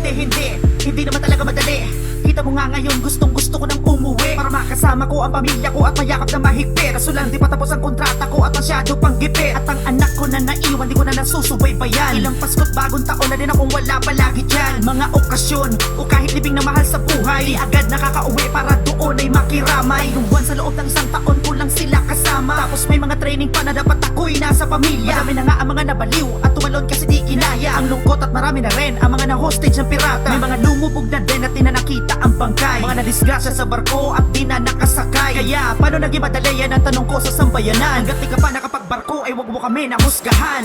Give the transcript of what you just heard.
Hindi naman talaga madali. Kita mo nga ngayon, gustong gusto ko nang umuwi para makasama ko ang pamilya ko at mayakap na mahigpit. Kaso lang di pa tapos ang kontrata ko at masyado pang gipit. At ang anak ko na naiwan, di ko na nasusubaybayan. Ilang Pasko't bagong taon na din akong wala palagi dyan. Mga okasyon o kahit libing na mahal sa buhay, di agad nakakauwi para doon ay makiramay. Nung buwan sa loob ng isang taon ko lang sila kasama. Tapos may mga training pa na dapat ako'y nasa pamilya. Marami na nga ang mga nabaliw at tumalon kasi di kinaya. Ang lungkot at marami na rin ang mga na-hostage ng pirata. May mga lumubog na din at di na nakita ang bangkay. Mga nadisgrasya sa barko at di na nakasakay. Kaya paano naging madali yan ang tanong ko sa sambayanan? Hanggat di ka pa nakapagbarko ay wag mo kami nahusgahan.